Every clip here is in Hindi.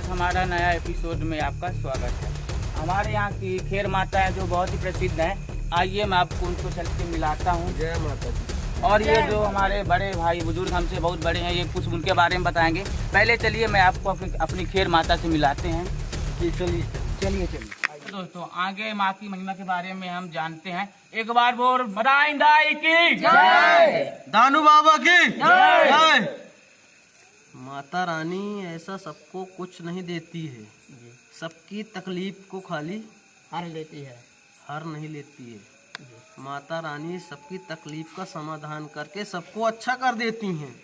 फ्रेंड्स, हमारा नया एपिसोड में आपका स्वागत है। हमारे यहाँ की खेर माता है जो बहुत ही प्रसिद्ध है। आइए मैं आपको उनको चल के मिलाता हूँ। जय माता दी। और ये जो हमारे बड़े भाई बुजुर्ग हमसे बहुत बड़े हैं, ये कुछ उनके बारे में बताएंगे। पहले चलिए मैं आपको अपनी खेर माता से मिलाते हैं। जी चलिए। दोस्तों, आगे माँ की महिमा के बारे में हम जानते हैं। एक बार बोल बधाई दाई की जय, दानू बाबा की जय। माता रानी ऐसा सबको कुछ नहीं देती है, सबकी तकलीफ को खाली हर लेती है, हर नहीं लेती है। माता रानी सबकी तकलीफ का समाधान करके सबको अच्छा कर देती हैं,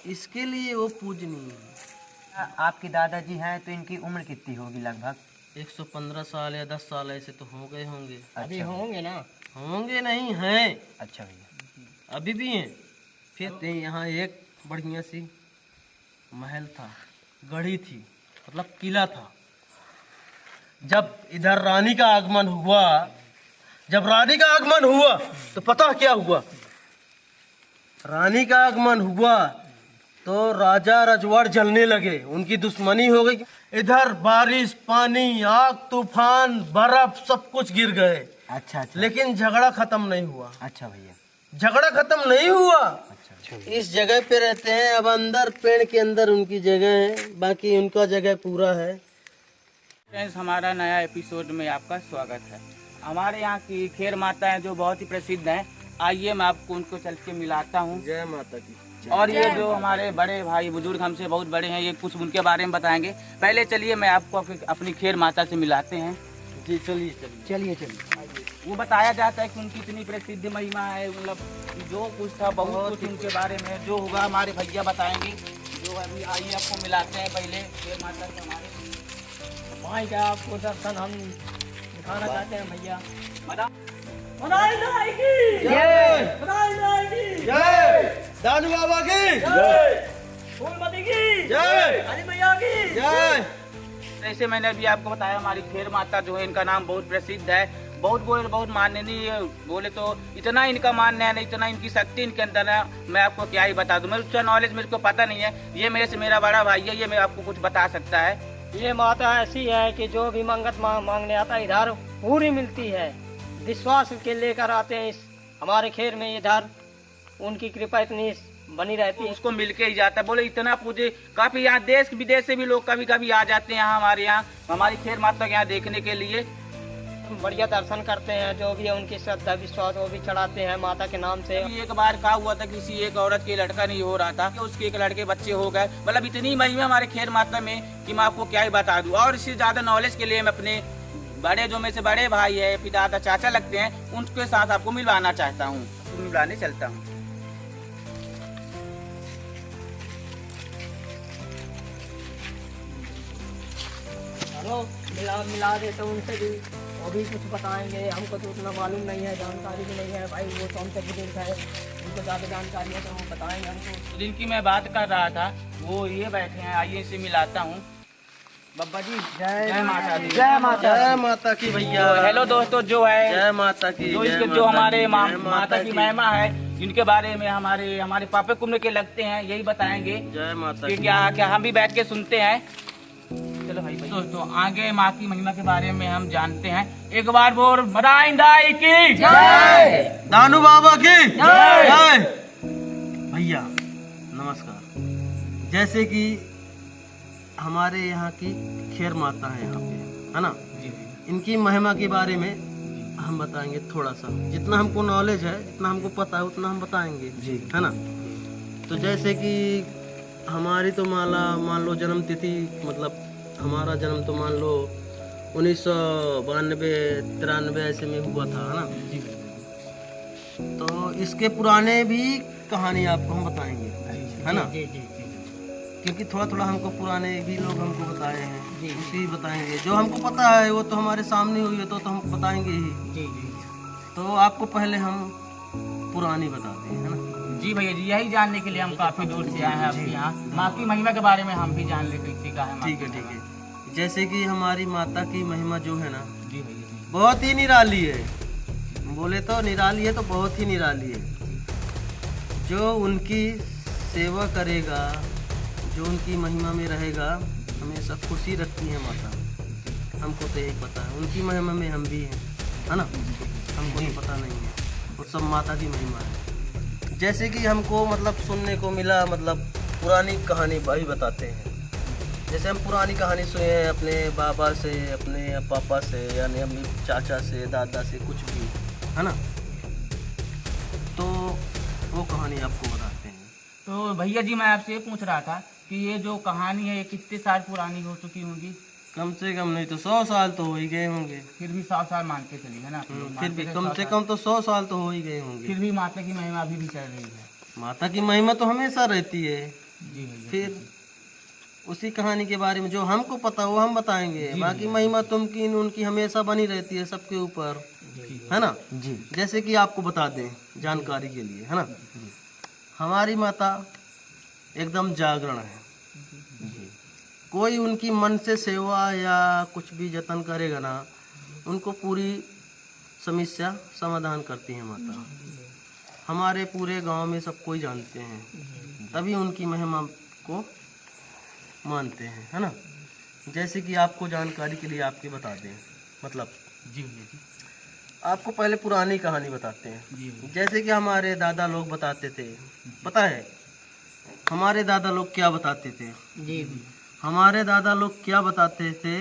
इसके लिए वो पूजनीय है। आपके दादाजी हैं तो इनकी उम्र कितनी होगी लगभग? 115 साल या 10 साल ऐसे तो हो गए होंगे। अभी होंगे ना? होंगे नहीं हैं, अच्छा भैया। अभी भी हैं। फिर यहाँ एक बढ़िया सी महल था, गढ़ी थी, मतलब किला था। जब इधर रानी का आगमन हुआ, तो पता क्या हुआ? रानी का आगमन हुआ तो राजा रजवाड़ जलने लगे, उनकी दुश्मनी हो गई। इधर बारिश, पानी, आग, तूफान, बर्फ सब कुछ गिर गए। अच्छा। लेकिन झगड़ा खत्म नहीं हुआ। अच्छा भैया। झगड़ा खत्म नहीं हुआ। अच्छा। इस जगह पे रहते हैं, अब अंदर पेड़ के अंदर उनकी जगह है, बाकी उनका जगह पूरा है। फ्रेंड्स, हमारा नया एपिसोड में आपका स्वागत है। हमारे यहाँ की खेर माता है जो बहुत ही प्रसिद्ध है। आइए मैं आपको उनको चल के मिलाता हूँ। जय माता की। और ये जो हमारे बड़े भाई बुजुर्ग हमसे बहुत बड़े हैं, ये कुछ उनके बारे में बताएंगे। पहले चलिए मैं आपको अपनी खेर माता से मिलाते हैं। जी चलिए। वो बताया जाता है कि उनकी इतनी प्रसिद्ध महिमा है, मतलब जो कुछ था बहुत कुछ उनके बारे में जो होगा हमारे भैया बताएंगे। जो अभी आइए आपको मिलाते हैं पहले खेर माता से। हमारे माई का आपको दर्शन हम दिखाना चाहते हैं भैया। जय दानू बाबा की फूलमती की जय, काली मैया की जय। जैसे मैंने अभी आपको बताया, हमारी खेर माता जो है इनका नाम बहुत प्रसिद्ध है, बहुत माननीय है। बोले तो इतना इनका मान्य है ना, इतना इनकी शक्ति इनके अंदर है, मैं आपको क्या ही बता दूं। मेरे उसका नॉलेज मेरे को पता नहीं है। ये मेरे से मेरा बड़ा भाई है, ये मैं आपको कुछ बता सकता है। ये माता ऐसी है कि जो भी मंगत मांगने आता है इधर पूरी मिलती है। विश्वास के लेकर आते हैं इस हमारे खेर में, इधर उनकी कृपा इतनी बनी रहती है। उसको मिल के ही जाता है। बोले इतना पूजे, काफी यहाँ देश विदेश से भी लोग कभी कभी आ जाते हैं यहाँ हमारे यहाँ, हमारी खेर माता के यहाँ देखने के लिए। बढ़िया दर्शन करते हैं, जो भी है उनकी श्रद्धा विश्वास वो भी चढ़ाते हैं माता के नाम से। एक बार क्या हुआ था, किसी एक औरत के लड़का नहीं हो रहा था, उसके एक लड़के बच्चे हो गए। मतलब इतनी महिमा हमारे खेर माता में कि मैं आपको क्या ही बता दूं। और इससे ज्यादा नॉलेज के लिए मैं अपने बड़े जो में से बड़े भाई है, पिता चाचा लगते हैं, उनके साथ आपको मिलवाना चाहता हूँ। मिलवाने चलता हूँ। चलो मिला देते उनसे भी, वो भी कुछ बताएंगे। हमको तो उतना मालूम नहीं है, जानकारी भी नहीं है भाई। वो तो हमसे बुजुर्ग है, उनको ज़्यादा जानकारी है तो वो बताएंगे हमको। जिनकी मैं बात कर रहा था वो ये बैठे हैं, आइए इसे मिलाता हूँ। बब्बा जी जय माता दी। जय माता की भैया। हेलो दोस्तों, जो है जय माता की। जो जय इसके माता जो की, हमारे जय माता की महिमा है, जिनके बारे में हमारे पापा कुम्भ के लगते हैं, यही बताएंगे जय माता कि की। क्या हम भी बैठ के सुनते हैं। चलो भाई दोस्तों, आगे माँ की महिमा के बारे में हम जानते हैं। एक बार बोल बधाई दाई की जय, दानू बाबा की जय। भैया नमस्कार। जैसे कि हमारे यहाँ की खेर माता है यहाँ पे, है ना, इनकी महिमा के बारे में हम बताएंगे थोड़ा सा। जितना हमको नॉलेज है, जितना हमको पता है, उतना हम बताएंगे जी, है ना। तो जैसे कि हमारी तो मान लो जन्म तिथि, मतलब हमारा जन्म तो मान लो 1992-93 ऐसे में हुआ था, है ना। तो इसके पुराने भी कहानी आपको हम बताएंगे, है ना। क्योंकि थोड़ा हमको पुराने भी लोग हमको बताए हैं, उसी बताएंगे। जो हमको पता है वो तो हमारे सामने हुई है, तो हमको बताएंगे ही। तो आपको पहले हम पुरानी बताते हैं, है ना। जी भैया जी, यही जानने के लिए हम काफी दूर से आए हैं आपके यहाँ। माँ की महिमा के बारे में हम भी जान ले किसी का है। ठीक है। जैसे कि हमारी माता की महिमा जो है ना, जी भैया, बहुत ही निराली है। बोले तो निराली है, तो बहुत ही निराली है। जो उनकी सेवा करेगा, जो उनकी महिमा में रहेगा, हमेशा खुशी रखती है माता। हमको तो यही पता है, उनकी महिमा में हम भी हैं, है ना। हमको तो पता नहीं है, वो सब माता की महिमा है। जैसे कि हमको मतलब सुनने को मिला, मतलब पुरानी कहानी भाई बताते हैं। जैसे हम पुरानी कहानी सुने हैं अपने बाबा से, अपने पापा से, यानी अपने चाचा से, दादा से, कुछ भी, है ना। तो वो कहानी आपको बताते हैं। तो भैया जी मैं आपसे ये पूछ रहा था कि ये जो कहानी है ये कितने साल पुरानी हो चुकी होगी? कम से कम नहीं तो 100 साल तो हो ही गए होंगे। फिर भी 100 साल मान के चलिए, है ना? फिर भी कम से कम तो 100 साल तो हो ही गए होंगे। फिर भी माता की महिमा अभी भी चल रही है। माता की महिमा तो हमेशा रहती है। जी भैया। फिर उसी कहानी के बारे में जो हमको पता वो हम बताएंगे। जी, बाकी जी। महिमा तुमकी उनकी हमेशा बनी रहती है सबके ऊपर, है ना जी। जैसे कि आपको बता दें जानकारी के लिए, है ना, हमारी माता एकदम जागरण है। कोई उनकी मन से सेवा या कुछ भी जतन करेगा ना, उनको पूरी समस्या समाधान करती है माता। हमारे पूरे गांव में सब कोई जानते हैं, तभी उनकी महिमा को मानते हैं, है ना। जैसे कि आपको जानकारी के लिए आपके बता दें, मतलब जी भैया जी। आपको पहले पुरानी कहानी बताते हैं। जी जैसे कि हमारे दादा लोग बताते थे, पता है हमारे दादा लोग क्या बताते थे? जी हमारे दादा लोग क्या बताते थे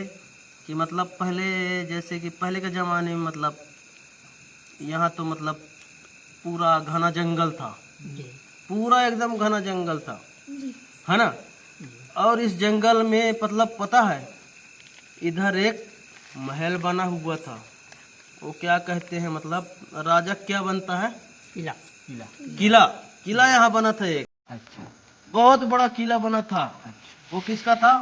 कि मतलब पहले, जैसे कि पहले के ज़माने में मतलब यहाँ तो मतलब पूरा घना जंगल था, जी पूरा एकदम घना जंगल था, है ना। और इस जंगल में मतलब पता है इधर एक महल बना हुआ था। वो क्या कहते हैं, मतलब राजा क्या बनता है? किला किला। किला। किला यहाँ बना था एक, अच्छा बहुत बड़ा किला बना था। वो किसका था?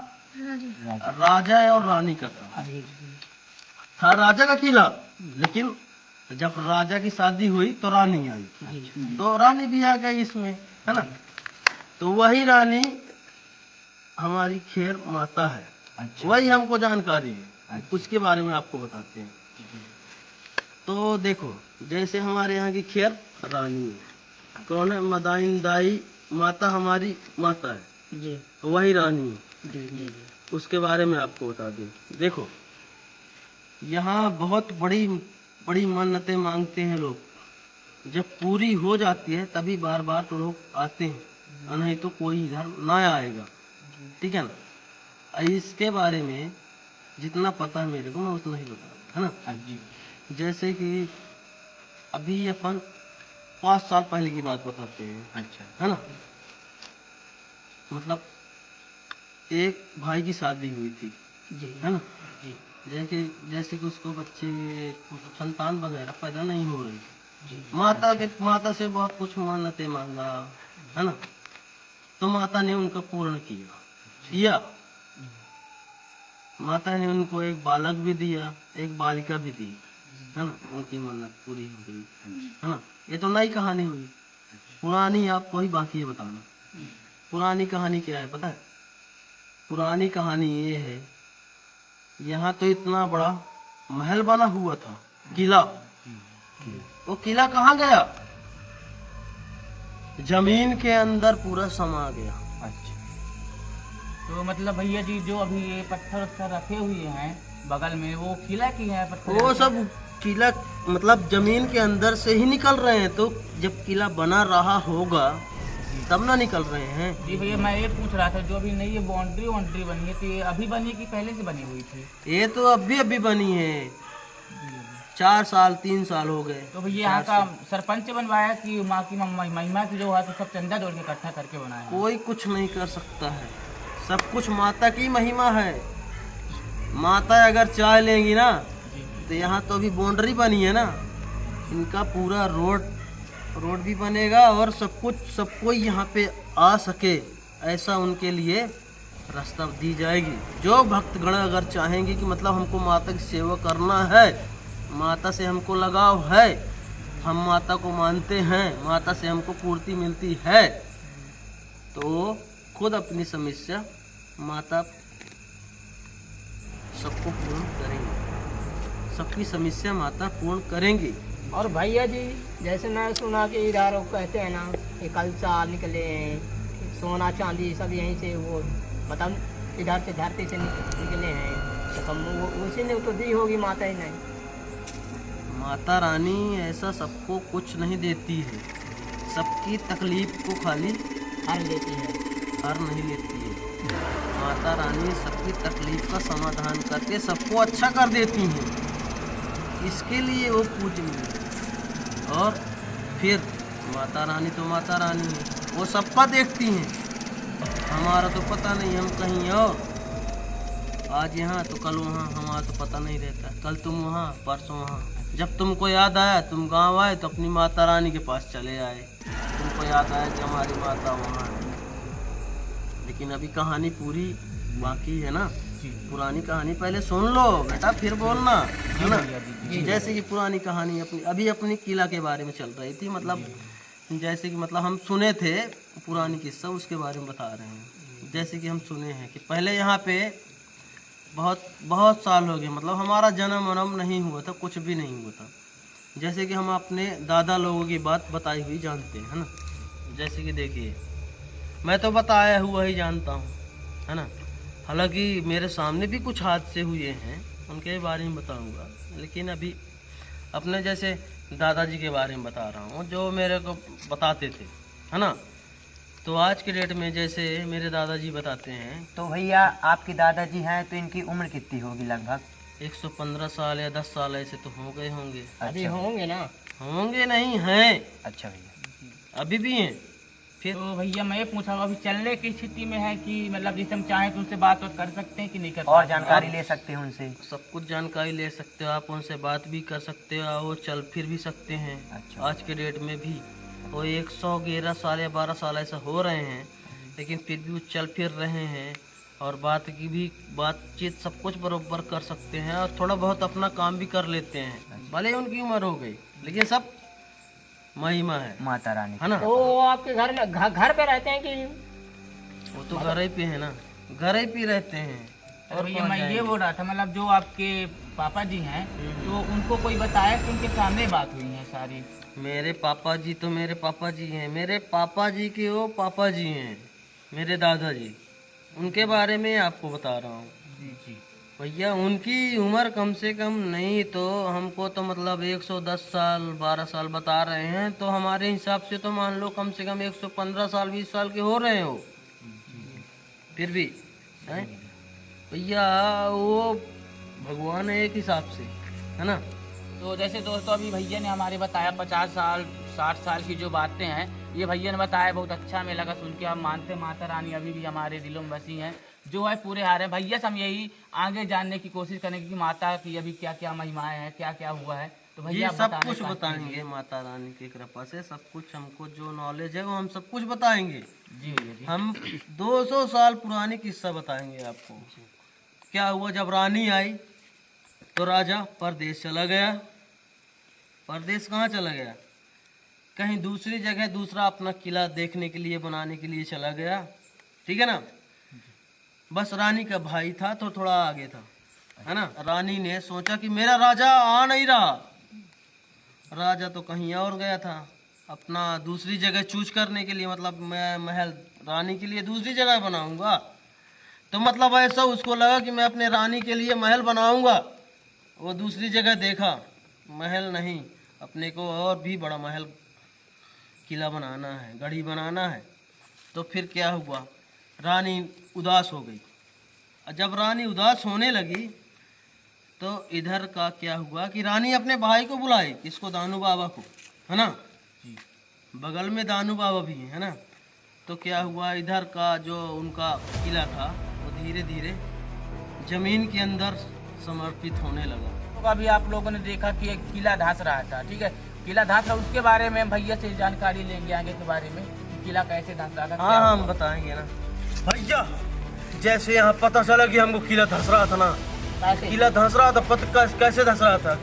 राजा और रानी का था राजा का किला। लेकिन जब राजा की शादी हुई तो रानी आई, तो रानी भी आ गई इसमें, है ना। तो वही रानी हमारी खेर माता है। अच्छा। वही हमको जानकारी है, उसके बारे में आपको बताते हैं। तो देखो, जैसे हमारे यहाँ की खेर रानी है, कौन है? मदाइन दाई माता हमारी माता है, जी वही रानी है। जी जी उसके बारे में आपको बता दें। देखो, यहाँ बहुत बड़ी बड़ी मन्नतें मांगते हैं लोग, जब पूरी हो जाती है तभी बार बार तो लोग आते हैं, और नहीं तो कोई इधर ना आएगा, ठीक है ना। इसके बारे में जितना पता है मेरे को मैं उतना ही बता, है ना। जी। जैसे कि अभी अपन 5 साल पहले की बात बताते हैं, अच्छा। है ना। मतलब एक भाई की शादी हुई थी, जी है ना। जी जैसे जैसे कि उसको बच्चे, संतान वगैरह पैदा नहीं हो रही, जी माता से बहुत कुछ मन्नतें मांगा, है ना। तो माता ने उनका पूर्ण किया। माता ने उनको एक बालक भी दिया, एक बालिका भी दी, है ना। उनकी मन्नत पूरी हो गई, है ना। ये तो नई कहानी हुई। पुरानी आपको ही बाकी है बताना। पुरानी कहानी क्या है पता है? पुरानी कहानी ये है, यहाँ तो इतना बड़ा महल बना हुआ था, किला। वो किला कहाँ गया? जमीन के अंदर पूरा समा गया। अच्छा। तो मतलब भैया जी जो अभी ये पत्थर उत्थर रखे हुए हैं बगल में, वो किला की है पत्थर? वो सब किला मतलब जमीन के अंदर से ही निकल रहे हैं। तो जब किला बना रहा होगा तब ना निकल रहे हैं। जी भैया मैं ये पूछ रहा था, जो अभी नई ये बाउंड्री बनी है, तो ये अभी बनी कि पहले से बनी हुई थी? ये तो अभी बनी है, 4 साल 3 साल हो गए। तो भैया यहाँ का सरपंच बनवाया कि माँ की महिमा की जो है तो सब चंदा जोड़ के इकट्ठा करके बनाया? कोई कुछ नहीं कर सकता है, सब कुछ माता की महिमा है। माता अगर चाह लेंगी ना, तो यहाँ तो अभी बाउंड्री बनी है ना, इनका पूरा रोड भी बनेगा और सब कुछ, सब कोई यहाँ पे आ सके ऐसा उनके लिए रास्ता दी जाएगी। जो भक्तगण अगर चाहेंगे कि मतलब हमको माता की सेवा करना है, माता से हमको लगाव है, हम माता को मानते हैं, माता से हमको पूर्ति मिलती है, तो खुद अपनी समस्या माता सबको पूर्ण करेंगे, सबकी समस्या माता पूर्ण करेंगी। और भैया जी जैसे मैं सुना कि इधर वो कहते हैं ना कि कलसा निकले हैं, सोना चांदी सब यहीं से, वो मतलब इधर से धरती से निकले हैं, तो कम उसी ने तो दी होगी, माता ही नहीं। माता रानी ऐसा सबको कुछ नहीं देती है, सबकी तकलीफ को खाली हर लेती है, हर नहीं लेती है। माता रानी सबकी तकलीफ का समाधान करके सबको अच्छा कर देती हैं, इसके लिए वो पूजनीय है। और फिर माता रानी तो माता रानी है, वो सबका देखती हैं। हमारा तो पता नहीं, हम कहीं और, आज यहाँ तो कल वहाँ, हमारा तो पता नहीं रहता। कल तुम वहाँ, परसों वहाँ, जब तुमको याद आया तुम गांव आए तो अपनी माता रानी के पास चले आए, तुमको याद आया कि हमारी माता वहाँ है। लेकिन अभी कहानी पूरी बाकी है ना, पुरानी कहानी पहले सुन लो बेटा, फिर बोलना, है ना। जैसे कि पुरानी कहानी अभी अपनी किला के बारे में चल रही थी, मतलब जैसे कि मतलब हम सुने थे पुरानी किस्सा, उसके बारे में बता रहे हैं। जैसे कि हम सुने हैं कि पहले यहाँ पे बहुत साल हो गए, मतलब हमारा जन्म वन्म नहीं हुआ था, कुछ भी नहीं हुआ था। जैसे कि हम अपने दादा लोगों की बात बताई हुई जानते हैं, है ना। जैसे कि देखिए, मैं तो बताया हुआ ही जानता हूँ, है ना। हालांकि मेरे सामने भी कुछ हादसे हुए हैं, उनके बारे में बताऊंगा, लेकिन अभी अपने जैसे दादाजी के बारे में बता रहा हूँ, जो मेरे को बताते थे, है ना। तो आज के डेट में जैसे मेरे दादाजी बताते हैं, तो भैया आपके दादाजी हैं तो इनकी उम्र कितनी होगी लगभग? 115 साल या 10 साल ऐसे तो हो गए होंगे। अभी होंगे ना? होंगे नहीं हैं, अच्छा भैया, अभी भी हैं। फिर तो भैया मैं ये पूछा, अभी चलने की स्थिति में है कि मतलब जैसे हम चाहें तो उनसे बात कर सकते हैं कि नहीं कर और सकते? जानकारी ले सकते हैं उनसे? सब कुछ जानकारी ले सकते हो आप, उनसे बात भी कर सकते हो, वो चल फिर भी सकते हैं। अच्छा। आज के डेट में भी वो 111 साल या 12 साल ऐसा हो रहे हैं, लेकिन फिर भी वो चल फिर रहे हैं, और बातचीत सब कुछ बरोबर कर सकते हैं, और थोड़ा बहुत अपना काम भी कर लेते हैं। भले उनकी उम्र हो गई, लेकिन सब महिमा है माता रानी, है ना। तो वो आपके घर में घर पे रहते हैं कि? वो तो घर ही पे है ना, घर ही पे रहते हैं। और भैया मैं ये बोल रहा था, मतलब जो आपके पापा जी हैं, तो उनको कोई बताया कि उनके सामने बात हुई है सारी? मेरे पापा जी तो मेरे पापा जी हैं, मेरे पापा जी के वो पापा जी हैं, मेरे दादाजी, उनके बारे में आपको बता रहा हूँ। जी। भैया उनकी उम्र कम से कम नहीं तो हमको तो मतलब 110 साल 12 साल बता रहे हैं, तो हमारे हिसाब से तो मान लो कम से कम 115 साल 20 साल के हो रहे हो। फिर भी हैं भैया, वो भगवान है एक हिसाब से, है ना। तो जैसे दोस्तों अभी भैया ने हमारे बताया 50 साल 60 साल की जो बातें हैं, ये भैया ने बताया, बहुत अच्छा हमें लगा सुन के। हम मानते माता रानी अभी भी हमारे दिलों में बसी हैं, जो है पूरे हारे हैं। भैया से हम यही आगे जानने की कोशिश करेंगे कि माता की अभी क्या क्या महिमाएं हैं, क्या क्या हुआ है। तो भैया ये सब कुछ बताएंगे माता रानी की कृपा से, सब कुछ हमको जो नॉलेज है वो हम सब कुछ बताएंगे। जी भैया जी। हम 200 साल पुरानी किस्सा बताएंगे आपको। क्या हुआ जब रानी आई तो राजा परदेश चला गया। परदेश कहाँ चला गया? कहीं दूसरी जगह दूसरा अपना किला देखने के लिए, बनाने के लिए चला गया, ठीक है ना। बस रानी का भाई था तो थोड़ा आगे था, है ना। रानी ने सोचा कि मेरा राजा आ नहीं रहा, राजा तो कहीं और गया था अपना दूसरी जगह चूज करने के लिए, मतलब मैं महल रानी के लिए दूसरी जगह बनाऊंगा। तो मतलब ऐसा उसको लगा कि मैं अपने रानी के लिए महल बनाऊंगा। वो दूसरी जगह देखा, महल नहीं, अपने को और भी बड़ा महल किला बनाना है, गढ़ी बनाना है। तो फिर क्या हुआ, रानी उदास हो गई। जब रानी उदास होने लगी तो इधर का क्या हुआ कि रानी अपने भाई को बुलाई, किसको, दानू बाबा को, है ना। बगल में दानू बाबा भी है ना। तो क्या हुआ, इधर का जो उनका किला था वो धीरे धीरे जमीन के अंदर समर्पित होने लगा। तो अभी आप लोगों ने देखा कि एक किला धंस रहा था, ठीक है, किला धंस रहा, उसके बारे में हम भैया से जानकारी लेंगे आगे के बारे में, किला कैसे धंस रहा था। हाँ हम बताएंगे ना भैया। जैसे यहाँ पता चला कि हमको किला धंस रहा था ना, कैसे? किला धंस रहा था, पता कैसे धंस रहा था,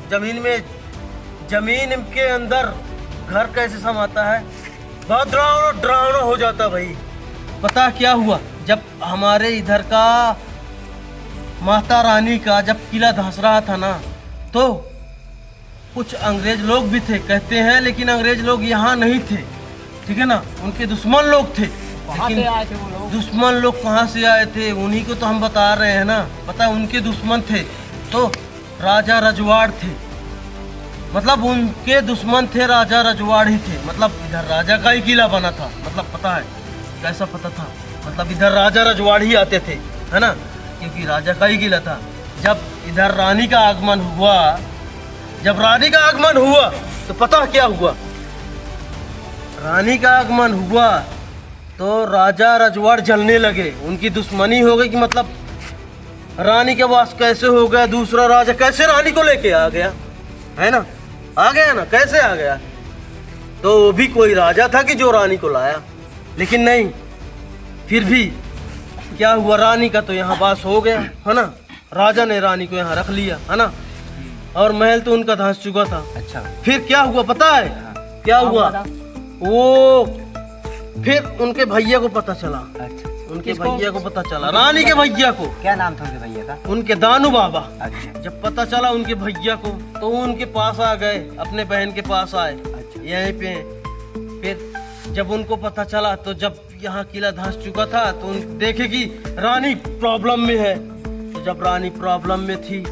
जमीन के अंदर घर कैसे समाता है, बहुत डरावना हो जाता भाई। पता क्या हुआ, जब हमारे इधर का माता रानी का जब किला धंस रहा था ना, तो कुछ अंग्रेज लोग भी थे कहते हैं, लेकिन अंग्रेज लोग यहाँ नहीं थे, ठीक है ना, उनके दुश्मन लोग थे। कहाँ से आए थे वो लोग? दुश्मन लोग कहाँ से आए थे उन्हीं को तो हम बता रहे हैं ना। पता है उनके दुश्मन थे तो राजा रजवाड़ थे, मतलब उनके दुश्मन थे राजा रजवाड़ ही थे। मतलब इधर राजा का ही किला बना था। मतलब पता है कैसा पता था, मतलब इधर राजा रजवाड़ ही आते थे, है ना, क्योंकि राजा का ही किला था। जब इधर रानी का आगमन हुआ, जब रानी का आगमन हुआ तो पता क्या हुआ, रानी का आगमन हुआ तो राजा रजवाड़ जलने लगे। उनकी दुश्मनी हो गई कि मतलब रानी के पास कैसे हो गया दूसरा राजा, कैसे रानी को लेके आ गया, है ना, आ गया ना, कैसे आ गया। तो वो भी कोई राजा था कि जो रानी को लाया, लेकिन नहीं, फिर भी क्या हुआ, रानी का तो यहाँ वास हो गया, है ना, राजा ने रानी को यहाँ रख लिया, है ना, और महल तो उनका धंस चुका था। अच्छा, फिर क्या हुआ पता है, क्या हुआ, वो फिर उनके भैया को पता चला। अच्छा, उनके भैया को पता चला, रानी के भैया को। क्या नाम था उनके भैया का? उनके दानू बाबा। अच्छा, जब पता चला उनके भैया को तो वो उनके पास आ गए, अपने बहन के पास आए, अच्छा, यहीं पे। फिर जब उनको पता चला तो जब यहाँ किला धंस चुका था तो देखे कि रानी प्रॉब्लम में है। तो जब रानी प्रॉब्लम में थी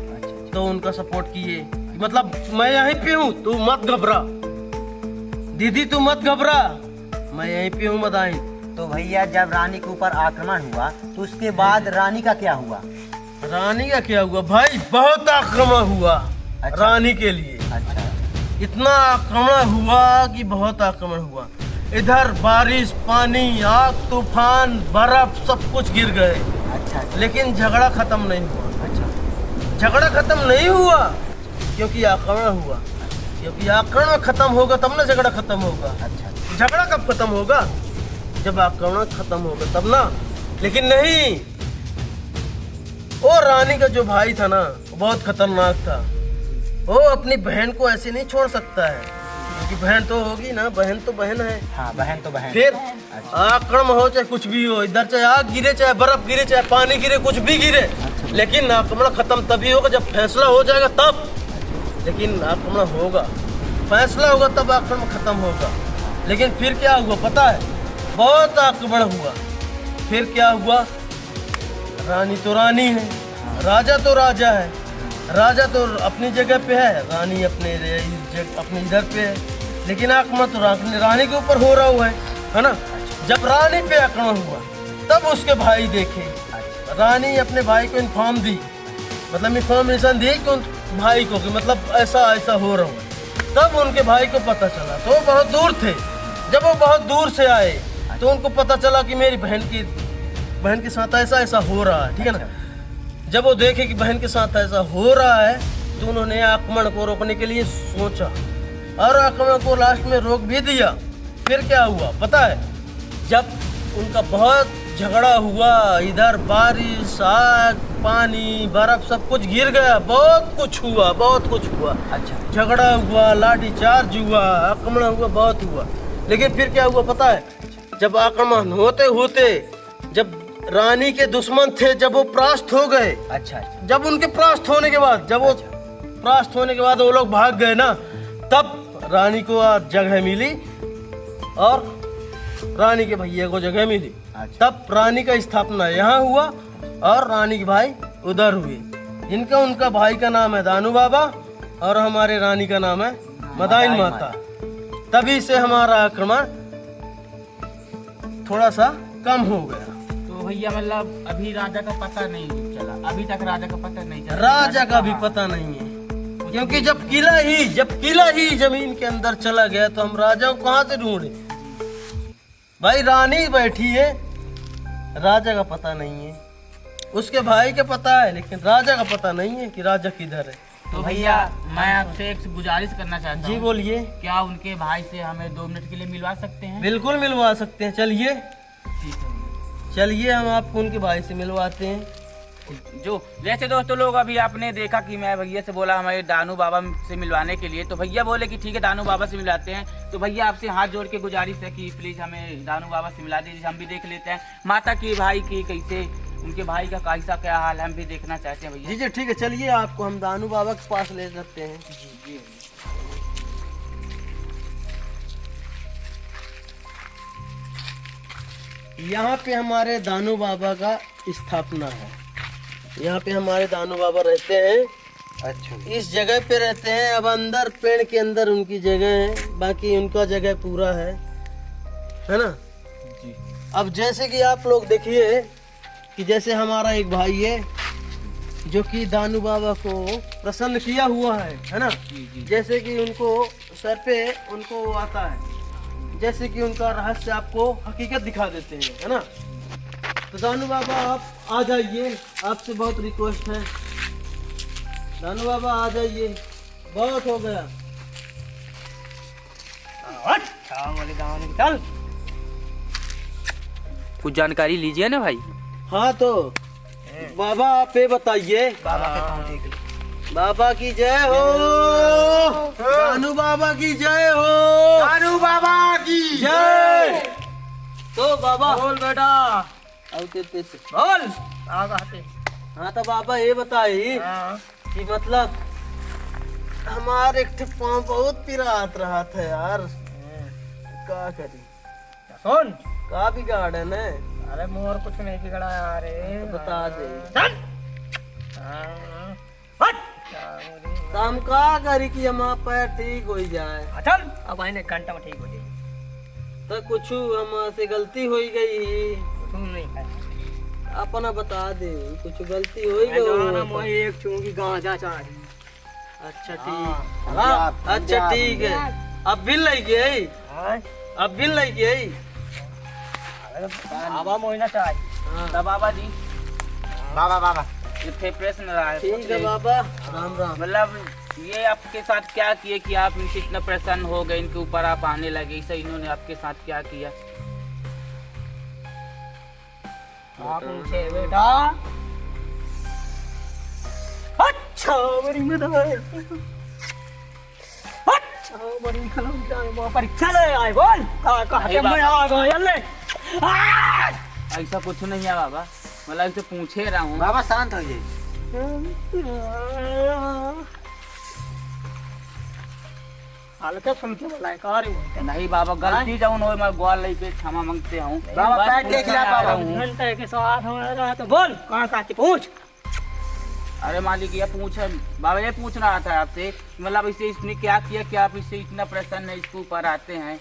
तो उनका सपोर्ट किए, मतलब मैं यहीं पे हूँ, तू मत घबरा दीदी, तू मत घबरा, मैं यहीं पे हूँ मदाइन। तो भैया जब रानी के ऊपर आक्रमण हुआ तो उसके बाद रानी का क्या हुआ? रानी का क्या हुआ भाई, बहुत आक्रमण हुआ। अच्छा। रानी के लिए अच्छा, इतना आक्रमण हुआ कि बहुत आक्रमण हुआ। इधर बारिश, पानी, आग, तूफान, बर्फ सब कुछ गिर गए, अच्छा, लेकिन झगड़ा खत्म नहीं हुआ। अच्छा, झगड़ा खत्म नहीं हुआ क्योंकि आक्रमण हुआ, क्योंकि आक्रमण खत्म होगा तब ना झगड़ा खत्म होगा। अच्छा, झगड़ा कब खत्म होगा, जब आक्रमण खत्म होगा तब ना। लेकिन नहीं, वो रानी का जो भाई था ना वो बहुत खतरनाक था। वो अपनी बहन को ऐसे नहीं छोड़ सकता है, क्योंकि बहन तो होगी ना, बहन तो बहन है। हाँ, बहन तो बहन। फिर आक्रमण हो चाहे कुछ भी हो, इधर चाहे आग गिरे, चाहे बर्फ गिरे, चाहे पानी गिरे, कुछ भी गिरे, लेकिन आक्रमण खत्म तभी होगा जब फैसला हो जाएगा तब। लेकिन आक्रमण होगा, फैसला होगा तब आक्रमण खत्म होगा। लेकिन फिर क्या हुआ पता है, बहुत आक्रमण हुआ। फिर क्या हुआ, रानी तो रानी है, राजा तो राजा है, राजा तो अपनी जगह पे है, रानी अपने इधर पे है, लेकिन आक्रमण तो रानी के ऊपर हो रहा हुआ है ना। जब रानी पे आक्रमण हुआ तब उसके भाई देखे, रानी अपने भाई को इन्फॉर्म दी, मतलब इन्फॉर्मेशन दी कि उन भाई को कि मतलब ऐसा ऐसा हो रहा है। तब उनके भाई को पता चला, तो वो बहुत दूर थे। जब वो बहुत दूर से आए तो उनको पता चला कि मेरी बहन के साथ ऐसा ऐसा हो रहा है, ठीक है ना। जब वो देखे कि बहन के साथ ऐसा हो रहा है तो उन्होंने आक्रमण को रोकने के लिए सोचा और आक्रमण को लास्ट में रोक भी दिया। फिर क्या हुआ पता है, जब उनका बहुत झगड़ा हुआ, इधर बारिश, आग, पानी, बर्फ सब कुछ गिर गया, बहुत कुछ हुआ, बहुत कुछ हुआ। अच्छा, झगड़ा हुआ, लाठी चार्ज हुआ, आक्रमण हुआ, बहुत हुआ। लेकिन फिर क्या हुआ पता है, जब आक्रमण होते होते जब रानी के दुश्मन थे, जब वो परास्त हो गए, अच्छा, जब उनके परास्त होने के बाद, जब वो परास्त होने के बाद वो लोग भाग गए ना, तब रानी को जगह मिली और रानी के भैया को जगह मिली। तब रानी का स्थापना यहाँ हुआ और रानी के भाई उधर हुए, जिनका उनका भाई का नाम है दानू बाबा और हमारे रानी का नाम है मदाइन माता। तभी से हमारा आक्रमण थोड़ा सा कम हो गया। तो भैया मतलब अभी राजा का पता नहीं चला, अभी तक राजा का पता नहीं चला, राजा का भी पता नहीं है, क्योंकि जब किला ही जमीन के अंदर चला गया तो हम राजा को कहाँ से ढूंढे। भाई रानी बैठी है, राजा का पता नहीं है, उसके भाई का पता है लेकिन राजा का पता नहीं है कि राजा किधर है। तो भैया मैं आपसे एक गुजारिश करना चाहता जी हूँ, बोलिए। क्या उनके भाई से हमें 2 मिनट के लिए मिलवा सकते हैं? बिल्कुल मिलवा सकते हैं, चलिए ठीक है। चलिए हम आपको उनके भाई से मिलवाते हैं। जो जैसे दोस्तों लोग अभी आपने देखा कि मैं भैया से बोला हमारे दानू बाबा से मिलवाने के लिए, तो भैया बोले कि ठीक है दानू बाबा से मिलाते हैं। तो भैया आपसे हाथ जोड़ के गुजारिश है कि प्लीज हमें दानू बाबा से मिला दीजिए, हम भी देख लेते हैं माता की भाई की कैसे, उनके भाई का कैसा क्या हाल, हम भी देखना चाहते हैं भैया। जी जी ठीक है, चलिए आपको हम दानू बाबा के पास ले सकते हैं। जी। यहाँ पे हमारे दानू बाबा का स्थापना है। यहाँ पे हमारे दानू बाबा रहते हैं। अच्छा इस जगह पे रहते हैं। अब अंदर पेड़ के अंदर उनकी जगह है, बाकी उनका जगह पूरा है ना जी। अब जैसे कि आप लोग देखिए कि जैसे हमारा एक भाई है जो कि दानू बाबा को प्रसन्न किया हुआ है ना। जी। जैसे कि उनको सर पे उनको वो आता है, जैसे कि उनका रहस्य आपको हकीकत दिखा देते हैं, है ना। तो दानू बाबा आप आ जाइए, आपसे बहुत रिक्वेस्ट है। दानू बाबा आ जाइए, बहुत हो गया। चल कुछ जानकारी लीजिए ना भाई। हाँ तो बाबा आप ये बताइए। बाबा की जय हो, दानू बाबा की जय हो, दानू बाबा की जय। तो बाबा बोल बेटा, अब तेरे से बोल। आते हाँ तो बाबा ये बताइए कि मतलब हमारे एक पाँव बहुत पिरात रहा था यार, क्या करी। सुन, का भी गार्डन है, अरे मोर कुछ नहीं बिगड़ा यार। तो बता दे। चल हम का करी कि हमारा पैर ठीक हो जाए। चल, अब आने एक घंटा में ठीक हो जाएगी। तो कुछ हमसे गलती हो गई, तुम नहीं खाए अपना बता दे, कुछ गलती हो गई। एक चूंगी गांजा चाहिए। अच्छा ठीक, अच्छा ठीक है। अब बिल लग गई, अब बिल लग गई। बाबा मोइना चाहिए। तो बाबा जी बाबा बाबा इतने प्रश्न रहा है। ठीक है बाबा, राम राम। मतलब ये आपके साथ क्या किए कि आप इनसे इतना प्रसन्न हो गए, इनके ऊपर आप आने लगे, इसे इन्होंने आपके साथ क्या किया? आप उनसे बेटा अच्छा बड़ी मदद है। अच्छा बड़ी खलम परीक्षा ले आए। बोल कहाँ से मैं आ गया ले। ऐसा कुछ नहीं है बाबा, मतलब इसे पूछे रहा हूँ। बाबा शांत हो जाइए। हल्के सुन के बुलाए का रे। नहीं बाबा, गलती जाऊन हो, मैं ग्वाल लेके क्षमा मांगते हूँ। बाबा बस पैर टेक लिया बाबा। हूँ। घंटे के साथ हमारा तो बोल कहाँ से पूछ। अरे मालिक ये पूछ बाबा, ये पूछ रहा था आपसे, मतलब इसे इसने क्या किया कि आप इससे इतना प्रसन्न है, इसके ऊपर आते हैं।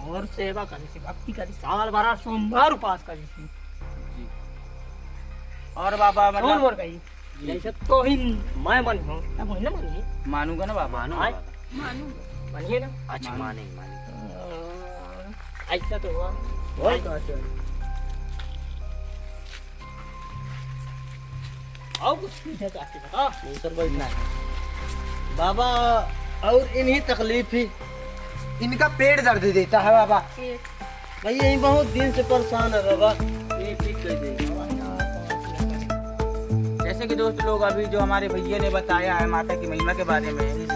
और सेवा करी थी, भक्ति करी, साल भरा सोमवार उपास करी थी। और बाबा बोल मतलब बोल गई जैसे तो ही मैं मन हूँ, अब वही ना मनिए। मानूंगा ना बाबा। मानू मानिए ना। अच्छा मानेंगे ऐसा तो हुआ। बोल आओ कुछ पूछे तो आके बता। सर बैठना है बाबा। और इन्हीं तकलीफ ही, इनका पेट दर्द देता है बाबा। भाई यही बहुत दिन से परेशान है बाबा, ये ठीक कर देगी। जैसे कि दोस्त लोग अभी जो हमारे भैया ने बताया है माता की महिमा के बारे में,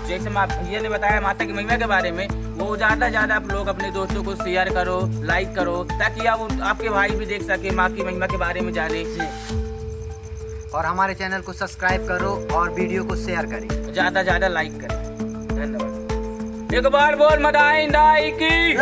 जैसे भैया ने बताया माता की महिमा के बारे में, वो ज़्यादा ज़्यादा आप लोग अपने दोस्तों को शेयर करो, लाइक करो, ताकि आपके भाई भी देख सके, माँ की महिमा के बारे में जाने। और हमारे चैनल को सब्सक्राइब करो और वीडियो को शेयर करें। ज़्यादा ज़्यादा लाइक करें। धन्यवाद। एक बार बोल मदाई दाई की।